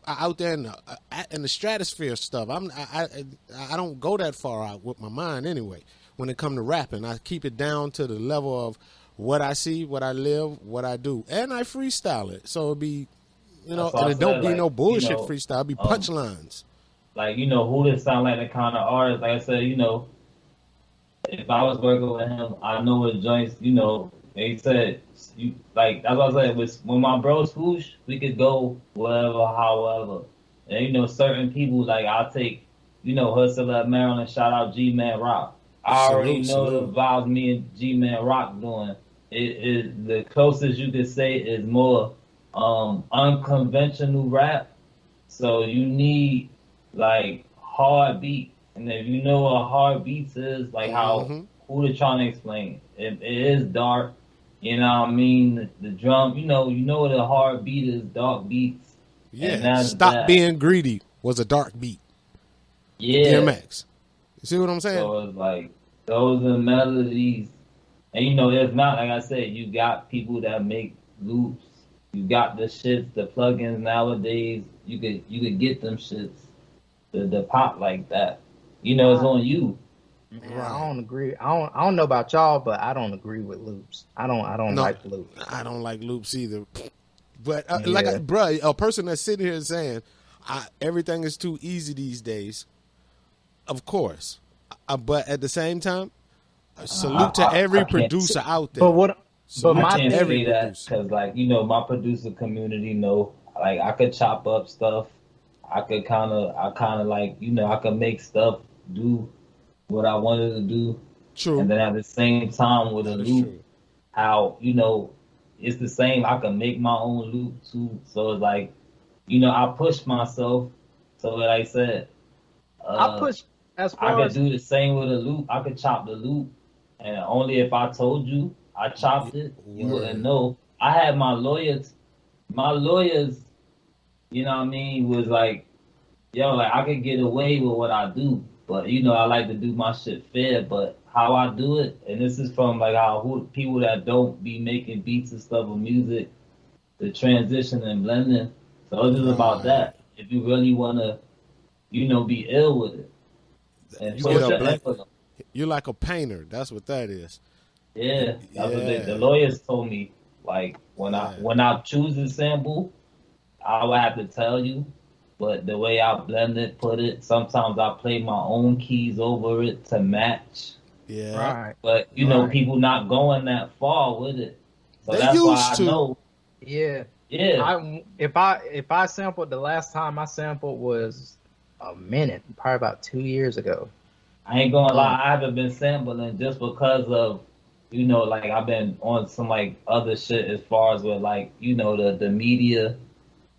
Out there in the stratosphere stuff. I don't go that far out with my mind anyway. When it come to rapping, I keep it down to the level of what I see, what I live, what I do, and I freestyle it. So it be, and it don't be no bullshit freestyle. It be punchlines. Like, who this sound like the kind of artist. Like I said, if I was working with him, I know what joints, they said, that's what I said, when my bros swoosh, we could go wherever, however. And, certain people, like, I'll take, Hustle at Maryland, shout out G-Man Rock. I already know the vibes me and G-Man Rock doing. It is the closest you could say is more unconventional rap. So you need, like, hard beat. And if you know what hard beats is, like how who they're trying to explain, it is dark. You know what I mean? The drum, you know what a hard beat is, dark beats. Yeah, Stop Being Greedy was a dark beat. Yeah. DMX. You see what I'm saying? So it's like, those are melodies. And if not, like I said, you got people that make loops. You got the shits, the plugins nowadays. You could get them shits, the pop like that. It's on you. Man, I don't agree. I don't know about y'all, but I don't agree with loops. I don't like loops. I don't like loops either. But bruh, a person that's sitting here saying everything is too easy these days. Of course, but at the same time, salute to every producer out there. But my thing is that because my producer community know, like, I could chop up stuff. I kind of like, I could make stuff do what I wanted to do. True. And then at the same time with a loop, how, it's the same. I can make my own loop too. So it's like, I push myself. So like I said, I push as far I could do the same with a loop. I could chop the loop. And only if I told you I chopped it, you wouldn't know. I had my lawyers, you know what I mean, was like, like, I could get away with what I do, but I like to do my shit fair. But how I do it, and this is from like how people that don't be making beats and stuff with music, the transition and blending. So it's just about that. If you really wanna, be ill with it, and you're like a painter. That's what that is. Yeah, that's what the lawyers told me. Like when I choose a sample, I would have to tell you. But the way I blend it, put it, sometimes I play my own keys over it to match. Yeah. Right. But people not going that far with it. So they that's why used to. I know. Yeah. Yeah. If I sampled, the last time I sampled was a minute, probably about 2 years ago. I ain't gonna lie, I haven't been sampling just because of, like, I've been on some like other shit as far as with like, the media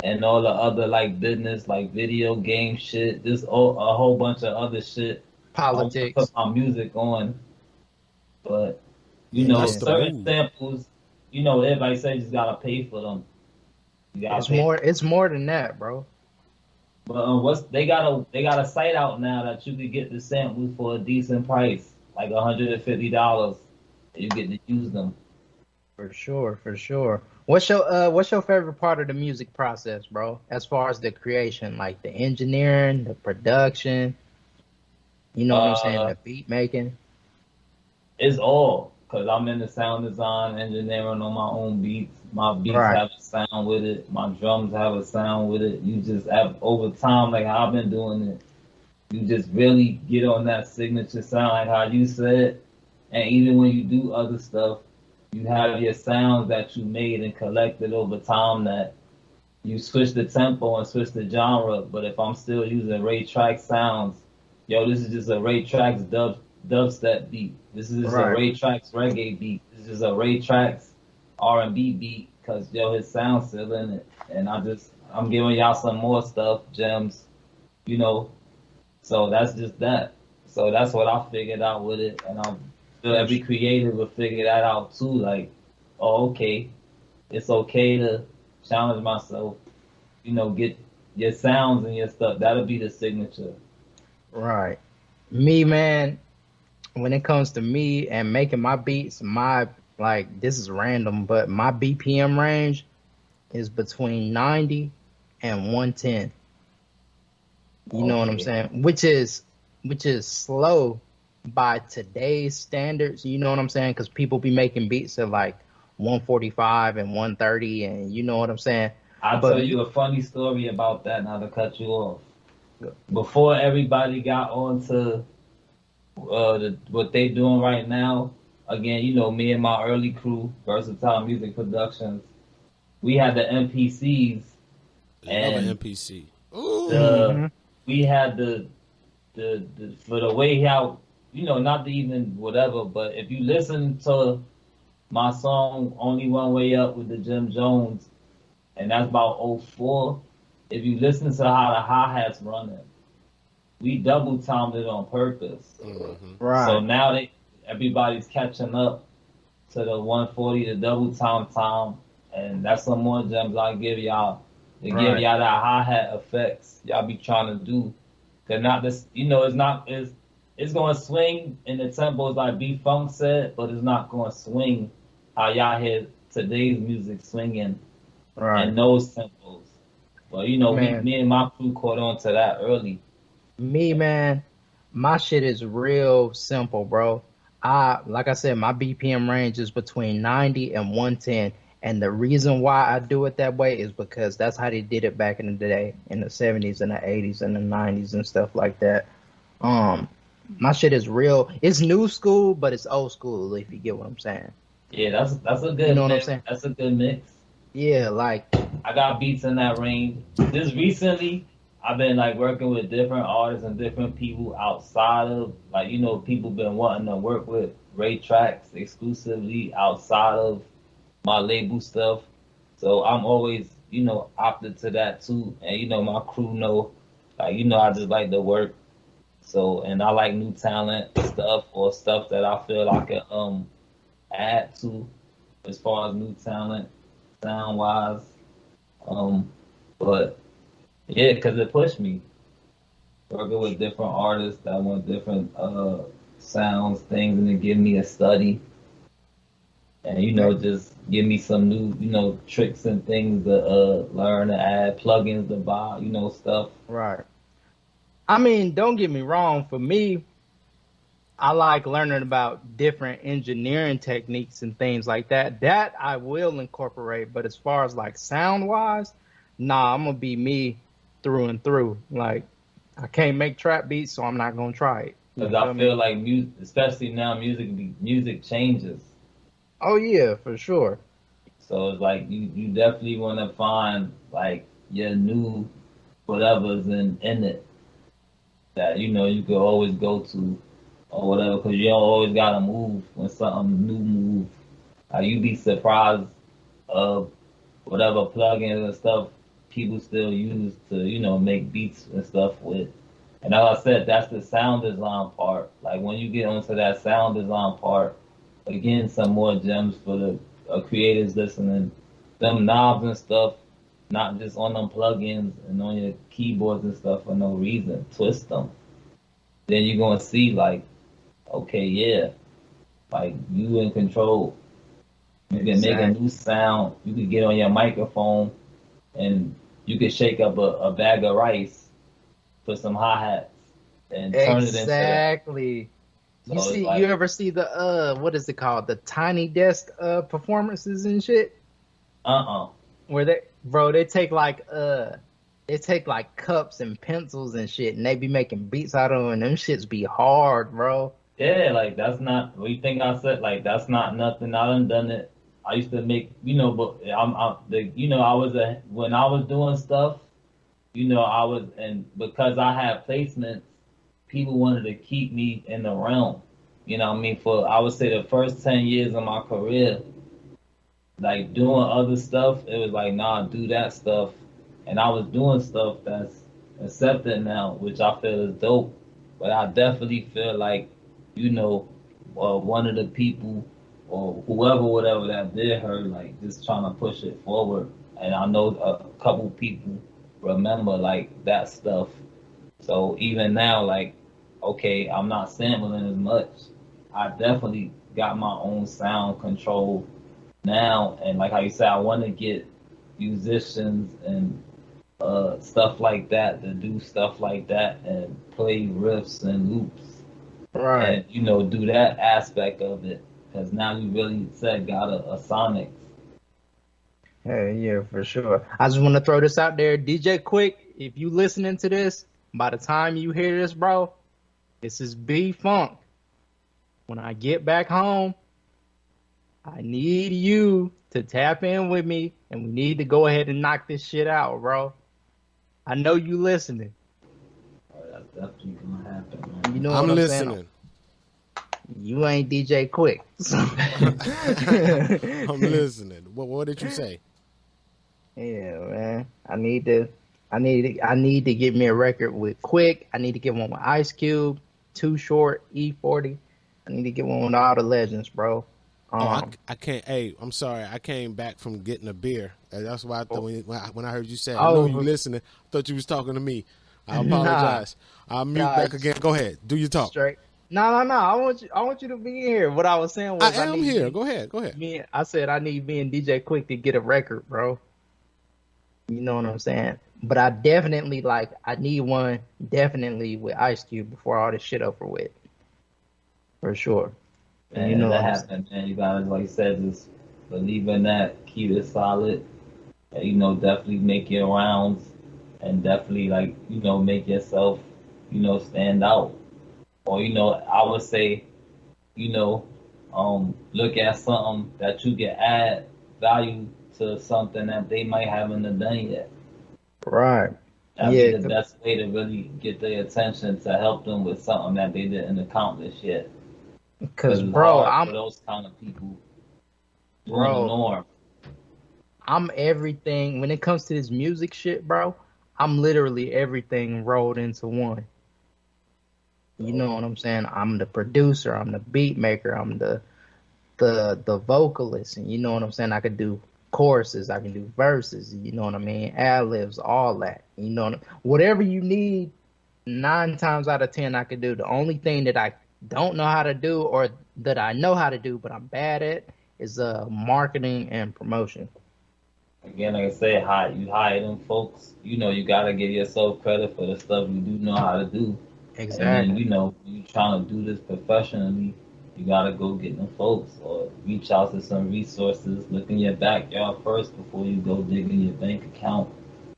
and all the other like business, like video game shit, just a whole bunch of other shit. Politics. I put my music on, but certain samples, everybody say you just gotta pay for them. You gotta It's pay. more. It's more than that, bro. But what's they got a site out now that you could get the samples for a decent price, like $150. You get to use them. For sure, for sure. What's your favorite part of the music process, bro? As far as the creation, like the engineering, the production, you know what I'm saying, Uh, the beat making. it's all because I'm in the sound design, engineering on my own beats. My beats Right, have a sound with it. My drums have a sound with it. You just have over time, like how I've been doing it. You just really get on that signature sound, like how you said. And even when you do other stuff, you have your sounds that you made and collected over time that you switch the tempo and switch the genre. But if I'm still using Ray Trax sounds, yo, this is just a Ray Trax dubstep beat. This is just a right. Ray Trax reggae beat. This is just a Ray Trax R&B beat because yo, his sound's still in it. And I'm giving y'all some more stuff, gems, you know. So that's just that. So that's what I figured out with it, and I'm sure For every sure. creative will figure that out too. Like, oh, okay, it's okay to challenge myself. Get your sounds and your stuff. That'll be the signature. Right. Me, man, when it comes to me and making my beats, my like this is random, but my BPM range is between 90 and 110. You know what I'm Okay. saying? Which is slow by today's standards. You know what I'm saying? Because people be making beats at like 145 and 130, and you know what I'm saying. I'll But tell me, you a funny story about that. Now to cut you off, before everybody got onto what they doing right now. Again, me and my early crew, Versatile Music Productions, we had the MPCs Love an and NPC. Ooh. the hmm we had the for the way how not to even whatever, but if you listen to my song Only One Way Up with the Jim Jones, and that's about '04. If you listen to how the hi-hats running, we double timed it on purpose. Mm-hmm. So right, now everybody's catching up to the 140, the double time, and that's some more gems I give y'all to give right, y'all that hi hat effects y'all be trying to do. Cause not this, it's gonna swing in the tempos like B Funk said, but it's not gonna swing how y'all hear today's music swinging right, in those tempos. But man. me and my crew caught on to that early. Me, man, my shit is real simple, bro. Like I said, my BPM range is between 90 and 110. And the reason why I do it that way is because that's how they did it back in the day, in the 70s and the 80s and the 90s and stuff like that. Um, my shit is real. It's new school, but it's old school, if you get what I'm saying. Yeah, that's a You know good what I'm mix. saying? That's a good mix. Yeah, like, I got beats in that range. Just recently, I've been like working with different artists and different people outside of people been wanting to work with Ray Tracks exclusively outside of my label stuff. So I'm always opted to that too. And my crew know I just like to work. So and I like new talent stuff or stuff that I feel I can add to as far as new talent sound wise. Um, but yeah, because it pushed me working with different artists that want different sounds, things, and it give me a study and just give me some new tricks and things to learn to add plugins to buy, stuff. right. I mean, don't get me wrong. For me, I like learning about different engineering techniques and things like that. That I will incorporate. But as far as like sound wise, nah, I'm gonna be me through and through. Like I can't make trap beats, so I'm not gonna try it. You Because I feel me? feel like music, especially now, music changes. Oh yeah, for sure. So it's like you definitely want to find like your new whatever's in it that you could always go to or whatever, because you don't always gotta move when something new move. You be surprised of whatever plugins and stuff people still use to make beats and stuff with. And as I said, that's the sound design part. Like when you get onto that sound design part, again, some more gems for the creatives listening. Them knobs and stuff, not just on them plugins and on your keyboards and stuff for no reason. Twist them. Then you're gonna see like, okay, yeah, like you in control. You can make a new sound. You can get on your microphone and you can shake up a bag of rice, put some hi-hats, and turn it into that. Exactly. So You it's see, like, you ever see the what is it called? The Tiny Desk performances and shit? Where they take like cups and pencils and shit, and they be making beats out of them, and them shits be hard, bro. Yeah, like that's not what you think I said. Like that's not nothing. I done it. I used to make, but I was when I was doing stuff, I was, and because I had placements, people wanted to keep me in the realm. You know what I mean? For I would say the first 10 years of my career, like doing other stuff, it was like, nah, do that stuff. And I was doing stuff that's accepted now, which I feel is dope. But I definitely feel like, one of the people or whoever, whatever that did her, like just trying to push it forward. And I know a couple people remember like that stuff. So even now, like, okay, I'm not sampling as much. I definitely got my own sound control now, and like how you said, I want to get musicians and stuff like that to do stuff like that and play riffs and loops Right. and do that aspect of it because now you really said got a sonics. Hey, yeah, for sure. I just want to throw this out there, DJ Quick. If you listening to this, by the time you hear this, bro, this is B Funk. When I get back home, I need you to tap in with me, and we need to go ahead and knock this shit out, bro. I know you listening. Oh, that's definitely gonna happen, man. You know I'm what I'm listening. saying? You ain't DJ Quick. So. I'm listening. What did you say? Yeah, man. I need to get me a record with Quick. I need to get one with Ice Cube, Too Short, E40. I need to get one with all the legends, bro. I can't. Hey, I'm sorry. I came back from getting a beer. That's why I thought when I heard you say, I know you listening, I thought you was talking to me. I apologize. I'll mute back again. Go ahead. Do your talk. Straight. No. I want you to be here. What I was saying was I am here. Go ahead. I said I need me and DJ Quick to get a record, bro. You know what I'm saying? But I need one definitely with Ice Cube before all this shit over with. For sure. Man, You know that happened, man. You gotta, like you said, just believe in that, keep it solid, and, definitely make your rounds, and definitely, like, make yourself, stand out. Or, I would say, look at something that you can add value to something that they might haven't done yet. Right. That'd be the best way to really get their attention to help them with something that they didn't accomplish yet. Because, bro, I'm for those kind of people doing the norm. I'm everything when it comes to this music shit, bro. I'm literally everything rolled into one. You know what I'm saying? I'm the producer, I'm the beat maker, I'm the vocalist, and you know what I'm saying? I could do choruses, I can do verses, you know what I mean? Ad-libs, all that. You know whatever you need, 9 times out of 10 I could do. The only thing that I don't know how to do or that I know how to do but I'm bad at is marketing and promotion. Again, like I say, you hire them folks, you gotta give yourself credit for the stuff you do know how to do. Exactly. And then, you trying to do this professionally, you gotta go get them folks or reach out to some resources, look in your backyard first before you go dig in your bank account.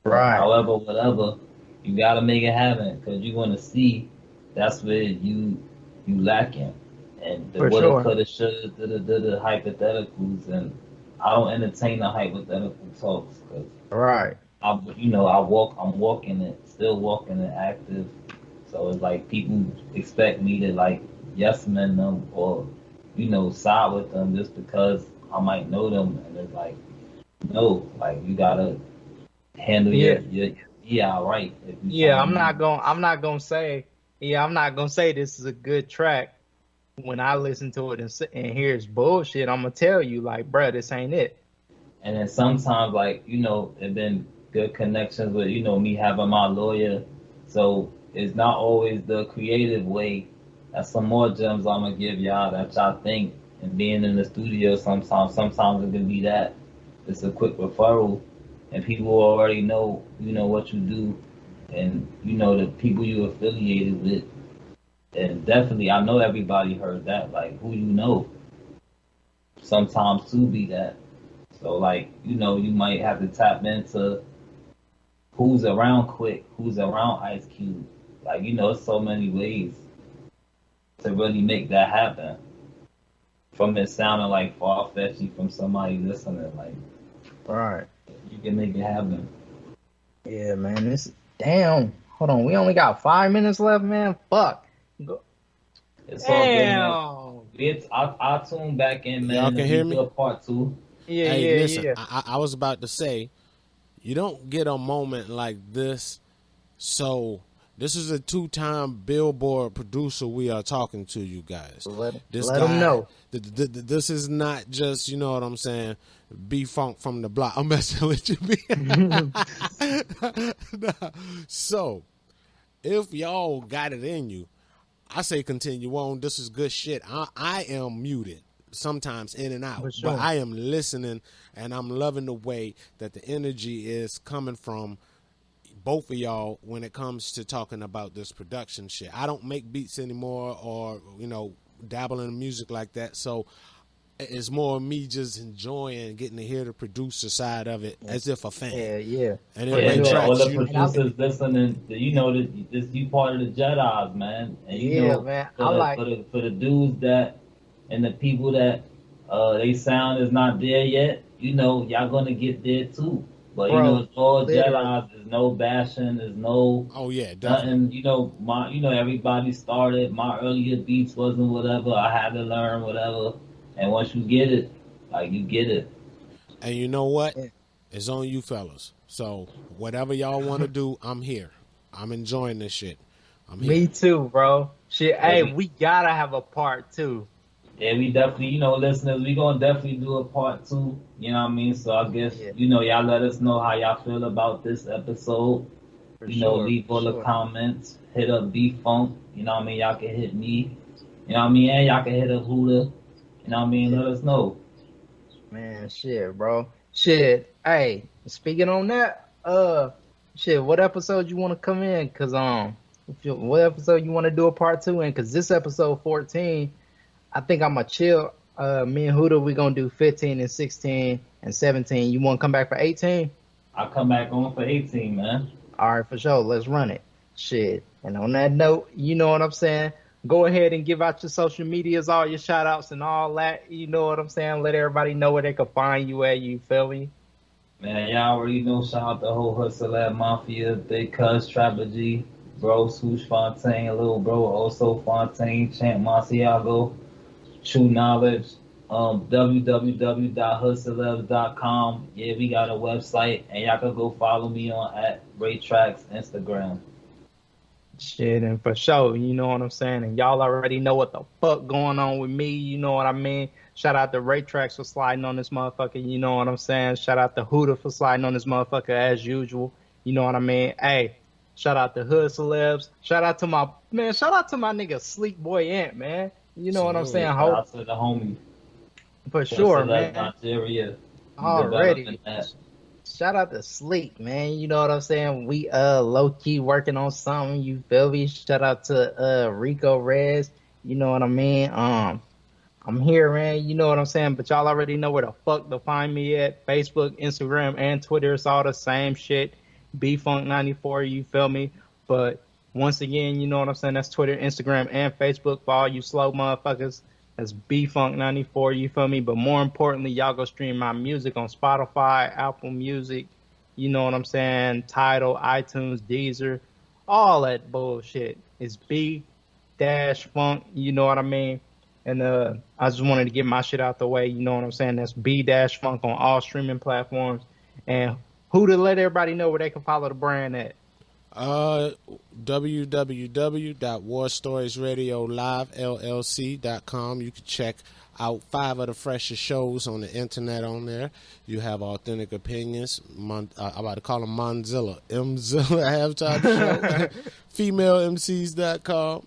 Right. However, whatever, you gotta make it happen because you're gonna see that's where you lacking. And the woulda, coulda, shoulda, the hypotheticals, and I don't entertain the hypothetical talks because I'm walking it, still walking it active. So it's like people expect me to like yes men them or side with them just because I might know them, and it's like no, like you gotta handle your right. I'm not gonna say this is a good track. When I listen to it and hear it's bullshit, I'm gonna tell you like, bruh, this ain't it. And then sometimes like it been good connections with, me having my lawyer. So it's not always the creative way. That's some more gems I'm gonna give y'all that y'all think. And being in the studio sometimes it can be that. It's a quick referral, and people already know, what you do, and the people you affiliated with. And definitely, I know everybody heard that. Like who you know, sometimes too be that. So like, you might have to tap into who's around Quick, who's around Ice Cube. Like, it's so many ways to really make that happen. From it sounding like far-fetched from somebody listening, like, Right. you can make it happen. Yeah, man. This damn. Hold on. We only got 5 minutes left, man. Fuck. Go. It's Damn. all good, man. I'll tune back in, man. Y'all can hear me? Do a part 2. Yeah, Hey, yeah, listen, yeah. I was about to say, you don't get a moment like this. So this is a 2-time Billboard producer we are talking to, you guys. Let This him guy, know. This is not just, you know what I'm saying, B-Funk from the block. I'm messing with you, B. So, if y'all got it in you, I say continue on. This is good shit. I am muted sometimes in and out, Sure. but I am listening, and I'm loving the way that the energy is coming from both of y'all when it comes to talking about this production shit. I don't make beats anymore or, dabble in music like that. So it's more me just enjoying getting to hear the producer side of it as if a fan. Yeah. And Yeah, then sure. all tracks, the producers listening, you part of the Jedi's, man. And Man. for the dudes that and the people that they sound is not there yet, y'all gonna get there too. But Bro, it's all literally. Jedi's. There's no bashing. There's no oh yeah, definitely. nothing. Everybody started. My earlier beats wasn't whatever. I had to learn whatever. And once you get it, like you get it. And you know what? Yeah. It's on you fellas. So whatever y'all want to do, I'm here. I'm enjoying this shit. I'm here. Me too, bro. Shit, Yeah, hey, we gotta have a part 2. Yeah, we definitely, listeners, we gonna definitely do a part 2. You know what I mean? So I guess, y'all let us know how y'all feel about this episode. Leave all the comments. Hit up B-Funk. You know what I mean? Y'all can hit me. You know what I mean? And y'all can hit up Huda. You know what I mean? Let us know. Man, shit, bro. Shit. Hey, speaking on that, shit, what episode you want to come in? Cause what episode you want to do a part 2 in? Cause this episode 14, I think I'm gonna chill. Me and Huda, we gonna do 15 and 16 and 17. You want to come back for 18? I'll come back on for 18, man. All right, for sure. Let's run it. Shit. And on that note, you know what I'm saying? Go ahead and give out your social medias, all your shout outs and all that. You know what I'm saying? Let everybody know where they can find you at. You feel me? Man, y'all already know. Shout out the whole Hustle Lab Mafia, Big Cuz, Trapper G, Bro, Swoosh Fontaine, Little Bro, also Fontaine, Champ Marciago, True Knowledge, www.hustleabs.com. Yeah, we got a website, and y'all can go follow me on at RayTracks Instagram. Shit, and for sure, you know what I'm saying? And y'all already know what the fuck going on with me, you know what I mean? Shout out to Ray Tracks for sliding on this motherfucker, you know what I'm saying? Shout out to Huda for sliding on this motherfucker as usual, you know what I mean? Hey, shout out to Hood Celebs. Shout out to my nigga Sleek Boy Ant, man. You know what I'm saying? Shout out to the homie. For sure, man. man. Nigeria. Already. Shout out to Sleek, man. You know what I'm saying? We low key working on something, you feel me? Shout out to Rico Rez. You know what I mean? I'm here, man. You know what I'm saying? But y'all already know where the fuck to find me at. Facebook, Instagram, and Twitter. It's all the same shit. BFunk94, you feel me? But once again, you know what I'm saying? That's Twitter, Instagram, and Facebook for all you slow motherfuckers. That's BFunk94, you feel me? But more importantly, y'all go stream my music on Spotify, Apple Music, you know what I'm saying? Tidal, iTunes, Deezer, all that bullshit. It's B-Funk, you know what I mean? And I just wanted to get my shit out the way, you know what I'm saying? That's B-Funk on all streaming platforms. And who to let everybody know where they can follow the brand at? www.warstoriesradiolivellc.com. You can check out 5 of the freshest shows on the internet on there. You have Authentic Opinions. I'm about to call them Monzilla. Mzilla halftime show. FemaleMCs.com.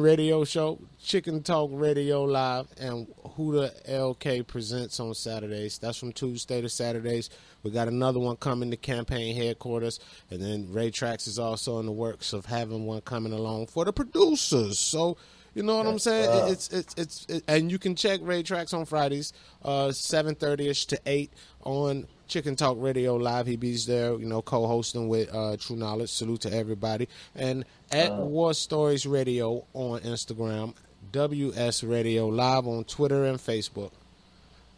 Radio show. Chicken Talk Radio Live. And Who the LK presents on Saturdays. That's from Tuesday to Saturdays. We got another one coming to campaign headquarters. And then Ray Trax is also in the works of having one coming along for the producers. So, you know what I'm saying? It's and you can check Ray Trax on Fridays, 7:30ish to 8 on Chicken Talk Radio Live. He be there, co-hosting with True Knowledge. Salute to everybody. And at War Stories Radio on Instagram, WS Radio Live on Twitter and Facebook.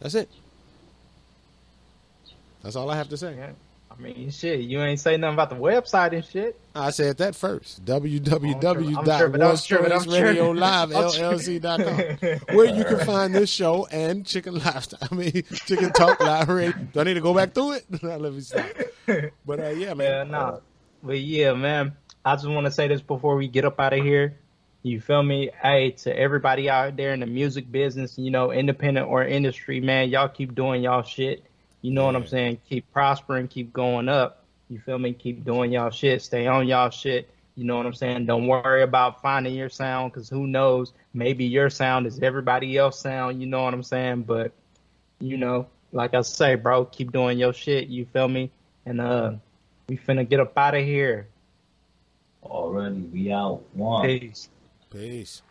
That's it. That's all I have to say. Yeah. Shit, you ain't say nothing about the website and shit. I said that first. www.warstoriesradiolivellc.com, where you can find this show and Chicken Talk Live Radio. Do I need to go back through it? Let me stop. But yeah, man. But yeah, man. I just want to say this before we get up out of here. You feel me? Hey, to everybody out there in the music business, independent or industry, man, y'all keep doing y'all shit. You know what I'm saying? Keep prospering, keep going up. You feel me? Keep doing y'all shit. Stay on y'all shit. You know what I'm saying? Don't worry about finding your sound, because who knows? Maybe your sound is everybody else's sound. You know what I'm saying? But, like I say, bro, keep doing your shit. You feel me? And we finna get up out of here. Already, we out. One. Peace. Peace.